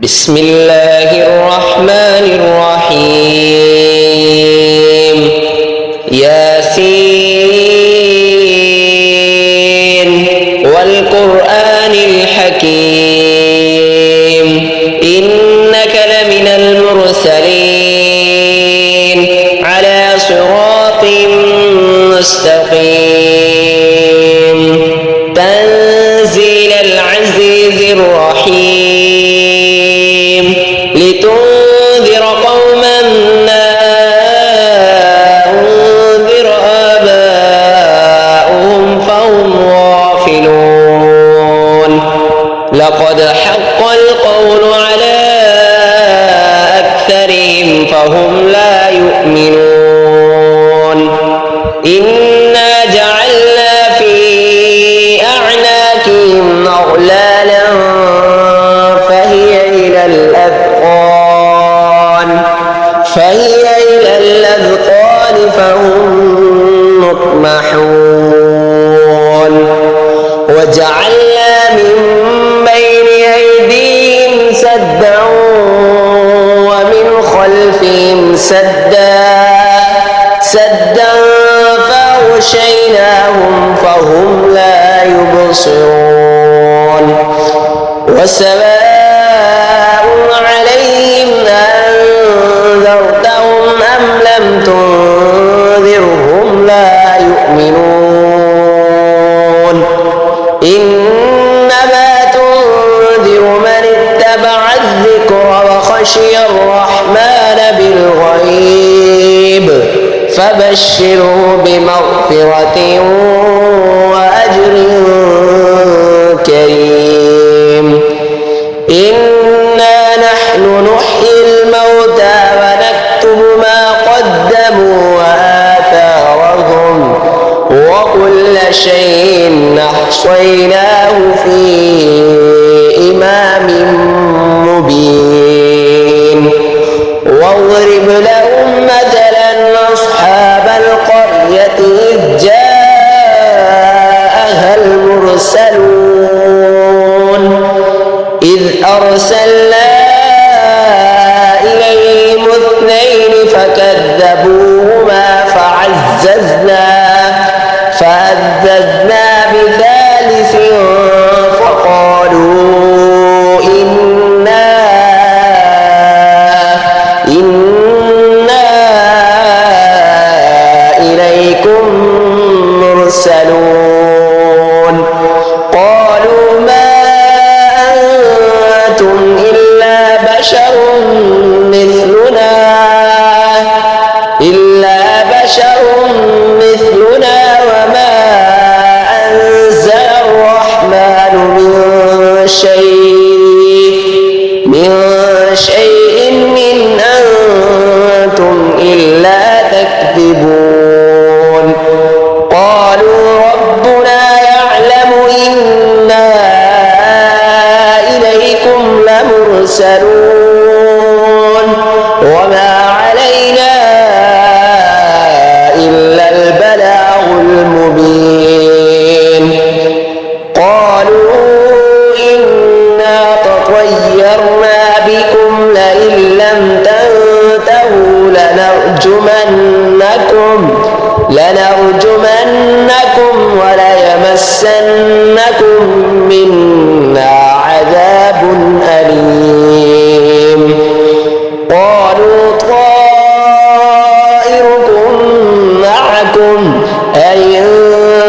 بسم الله الرحمن الرحيم ياسين والقرآن الحكيم إنك لمن المرسلين على صراط مستقيم تنزيل العزيز الرحيم لتنذر قوما ما أنذر آباؤهم فهم غافلون لقد حق القول على أكثرهم فهم لا يؤمنون إنا جعلنا في أعناقهم أغلالا فهي إلى الأذقان فهم مقمحون وجعلنا من بين أيديهم سدا ومن خلفهم سدا فأغشيناهم فهم لا يبصرون وسواء عليهم أنذرتهم أم لم تنذرهم لا يؤمنون إنما تنذر من اتبع الذكر وخشي الرحمن بالغيب فبشره بمغفرة وأجر كريم إنا نحن نحيي الموتى ونكتب ما قدموا وآثارهم وكل شيء أحصيناه في إمام مبين واضرب لهم مثلا أصحاب القرية إذ جاءها المرسلون إذ أرسلنا إليهم اثنين فكذبوهما فعززنا بثالث فقالوا إنا إليكم مرسلون قالوا ما أنتم إلا بشر مثلنا وما أنزل الرحمن من شيء إن أنتم إلا تكذبون قالوا ربنا يعلم إنا إليكم لمرسلون وما علينا إلا البلاغ المبين قالوا إنا تطيرنا بكم لئن لم تنتهوا لنرجمنكم وليمسنكم منا عذاب أليم قالوا طائركم معكم أئن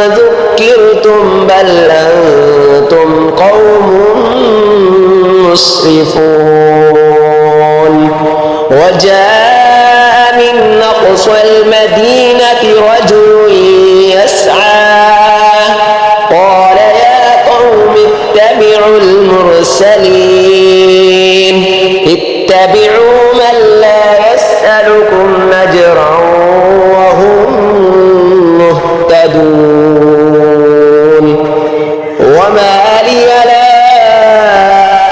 ذكرتم بل أنتم قوم مسرفون وجاء من أقصى المدينة رجل يسعى قال يا قوم اتبعوا المرسلين اتبعوا من لا يسألكم أجرا وهم مهتدون وما لي لا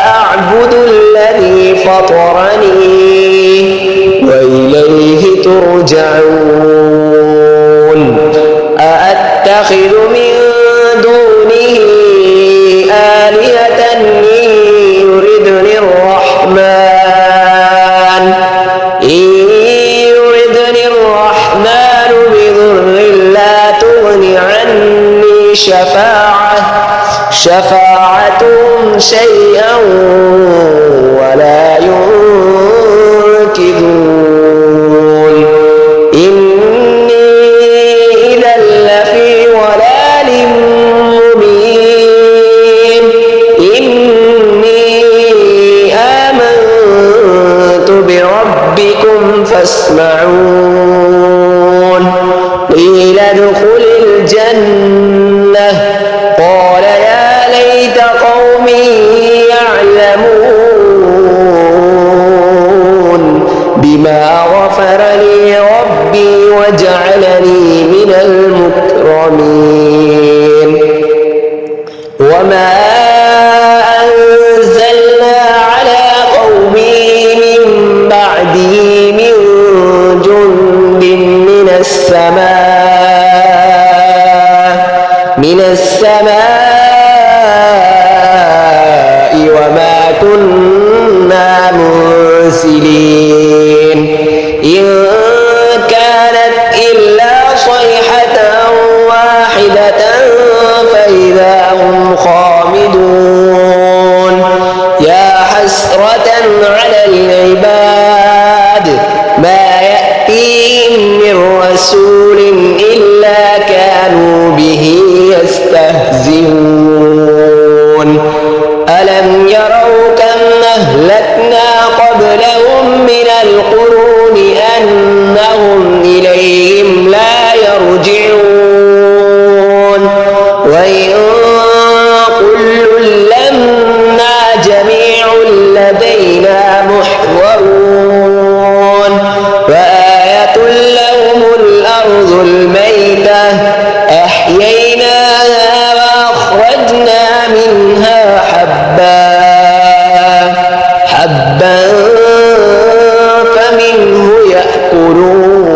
أعبد الذي فطرني وإليه ترجعون أأتخذ من دونه آلهة شفاعتهم شيئا ولا ينكرون إني إذا لفي ضلال مبين إني آمنت بربكم فاسمعون قيل ادخل الجنة قال يا ليت قومي يعلمون بما غفر لي ربي وجعلني من المكرمين وما أنزلنا على قومه من بعده من جند من السماء وما كنا منزلين إن كانت إلا صيحة واحدة فإذا هم خامدون يا حسرة على العباد ما يأتيهم من رسول إلا كانوا به يستهزئون ألم يروا كم أهلكنا قبلهم من القرون أنهم إليهم لا يرجعون وإن كل لما جميع لدينا محضرون وآية لهم الأرض الميتة أحييناها وأخرجنا منها حبا فمنه يأكلون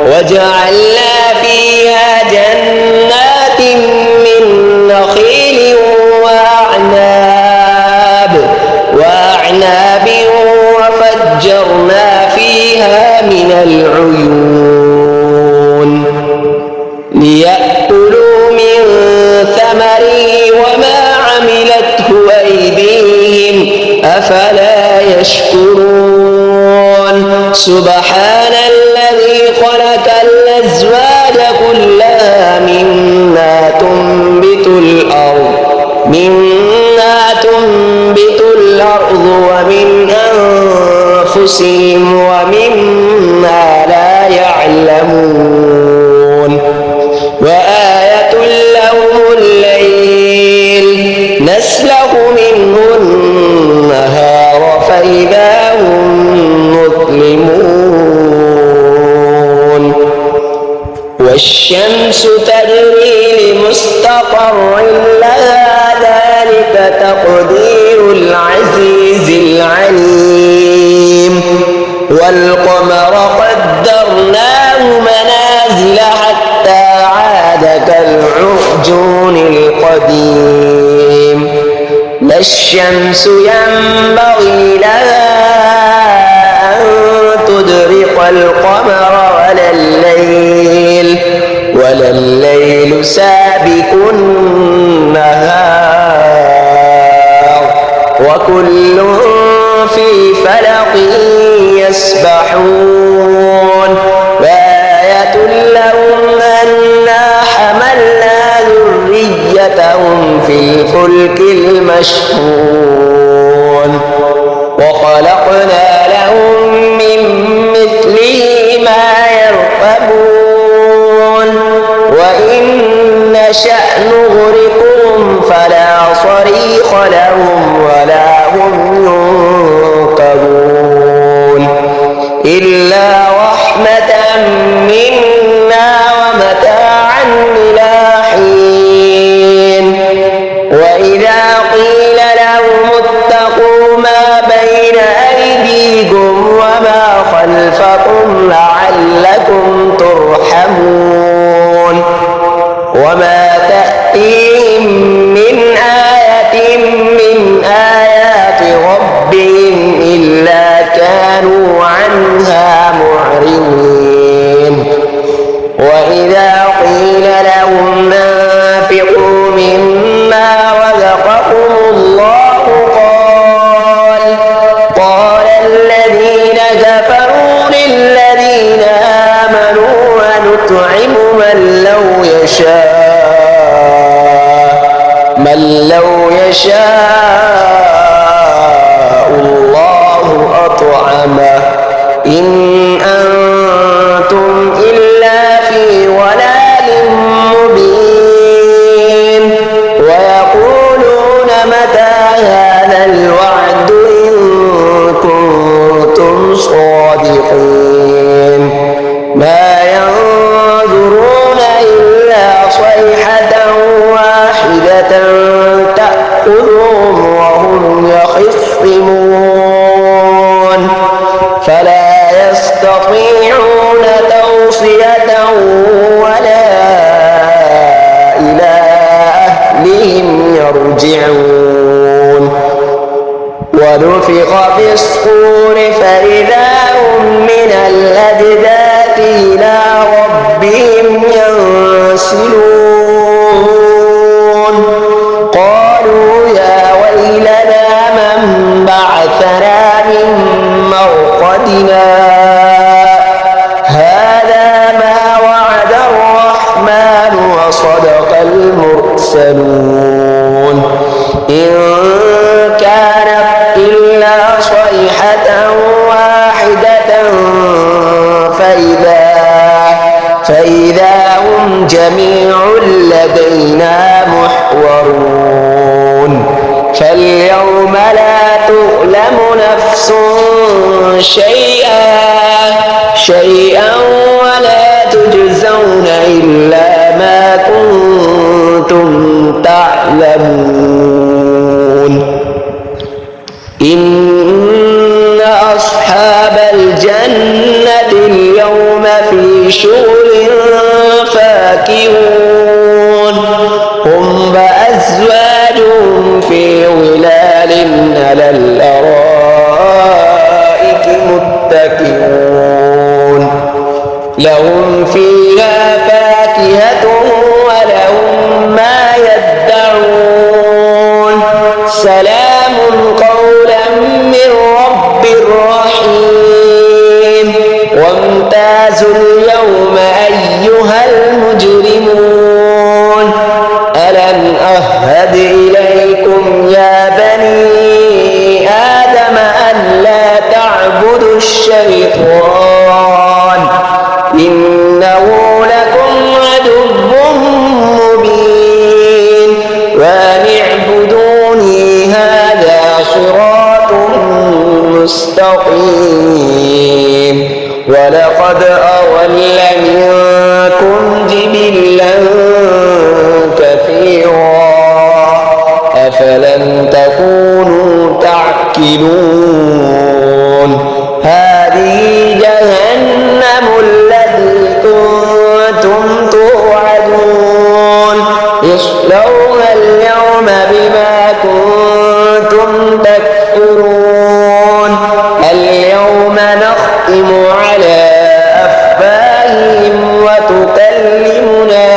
وجعلنا فيها جنات من نخيل وأعناب وفجرنا فيها من العيون ليأكلوا من ثمره وما عملته أيديهم أفلا يشكرون سبحان الذي خلق الأزواج كلها مما تنبت الأرض ومن أنفسهم ومما لا يعلمون وآية لهم الليل نسلخ منه النهار فإذا هم مظلمون والشمس تجري لمستقر لها ذلك تقدير العزيز العليم والقمر قدرناه منازل حتى عاد كالعرجون القديم لا الشمس ينبغي لها أن تدرك القمر ولا الليل سابق النهار وكل في فلق يسبحون وآية لهم أنا حملنا ذريتهم في الفلك المشحون وخلقنا لهم من مثله ما يركبون وإن نشأ نغرقهم فلا صريخ لهم ولا هم ينقذون إلا رحمة منا ومتاعا إلى حين وإذا قيل لهم اتقوا ما بين أيديكم وما خلفكم لعلكم ترحمون وما تأتيهم من آية من آيات الصادقين ما ينظرون إلا صيحة واحدة تأخذهم وهم يخصمون فلا يستطيعون توصية ولا إلى أهلهم يرجعون ونفخ في الصور فإذا هم من الأجداث إلى ربهم ينسلون قالوا يا ويلنا من بعثنا من مرقدنا هذا ما وعد الرحمن وصدق المرسلون إن كانت إلا صيحة واحدة فإذا هم جميع لدينا محضرون فاليوم لا تظلم نفس شيئا ولا تجزون إلا ما كنتم تعلمون إن أصحاب الجنة اليوم في شغل فاكهون هم وأزواجهم في ظلال على الأرائك متكئون لهم فيها فاكهة ولهم ما يدعون سلام قولا من رب رحيم وامتازوا اليوم أيها المجرمون ألم أهد إليكم يا بني آدم أن لا تعبدوا الشيطان إنه لكم عدو مبين وأن اعبدوني هذا صراط مستقيم ولقد أضل منكم جبلا كثيرا أفلم تكونوا تعقلون هذه جهنم التي كنتم توعدون اصلوها اليوم بما كنتم تكفرون اليوم نختم على أفواههم وتكلمنا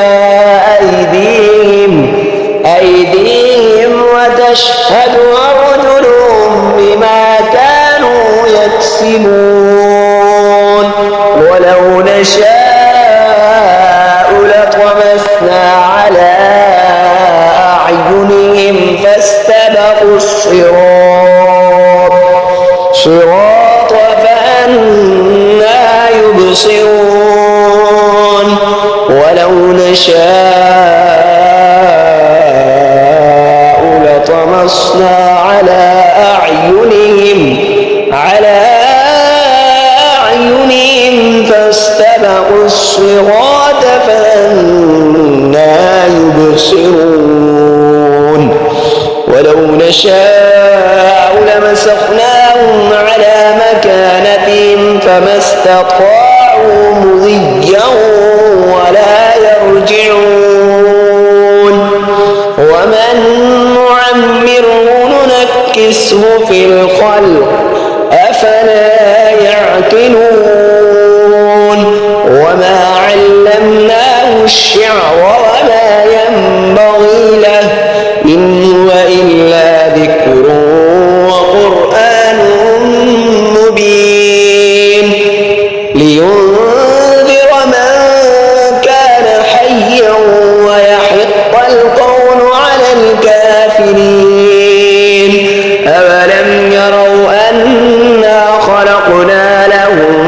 أيديهم وتشهد أرجلهم بما كانوا يكسبون ولو نشاء لطمسنا على أعينهم فاستبقوا الصراط فأنى يبصرون ولو نشاء لطمسنا على أعينهم فاستبقوا الصراط فأنى يبصرون ولو نشاء لمسخناهم على مكانتهم فما استطاعوا مضيا ولا يرجعون ومن نعمره ننكسه في الخلق أفلا يعقلون وما علمناه الشعر وما ينبغي له إن هو إلا ذكر وقرآن مبين لينذر من كان حيا ويحق القول على الكافرين أولم يروا أنا خلقنا لهم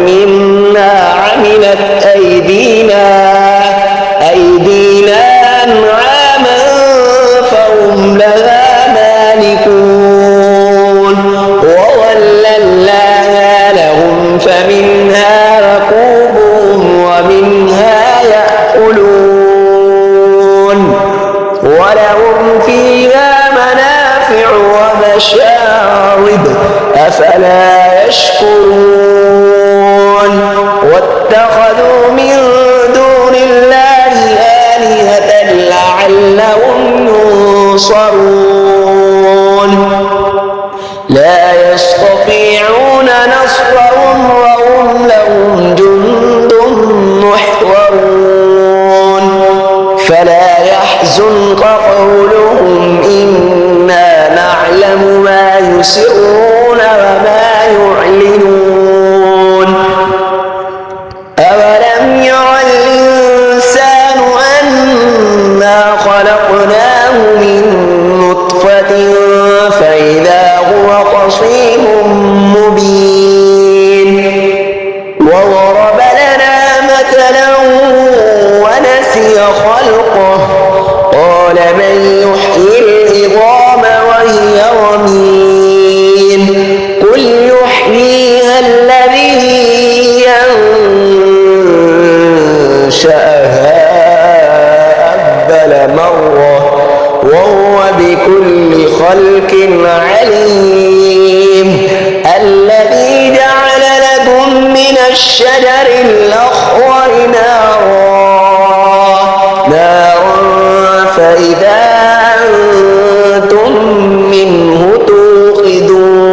مما عملت أيدينا أنعاما فهم لها مالكون وظللناها لهم فما الأرض أفلا يشكرون واتخذوا من دون الله آلهة لعلهم ينصرون لا يستطيعون نصرهم وهم لهم جند محضرون فلا يحزنك قولهم إنا نعلم ما يسرون وما يعلنون أولم ير الإنسان أنا خلقناه من نطفة فإذا هو خصيم مبين وضرب لنا مثلا ونسي خلقه قال من يحيي العظام وهي رميم قل يحييها الذي ينشأها أول مرة وهو بكل خلق عليم الذي جعل لكم من الشجر الأخضر نارا فإذا أنتم منه توقدون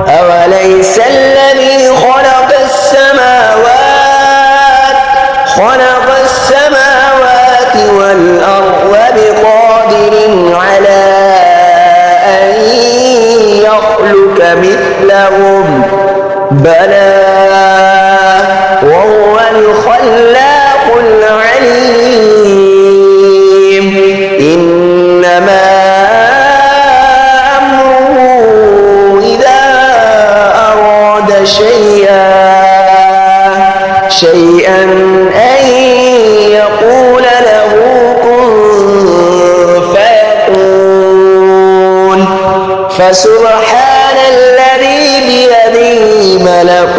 أوليس الذي خلق السماوات والأرض بقادر على أن يخلق مثلهم بلى وهو الخلاق العليم إنما أمره إذا أراد شيئا أن يقول له كن فيكون فسبحان الذي بيده ملكوت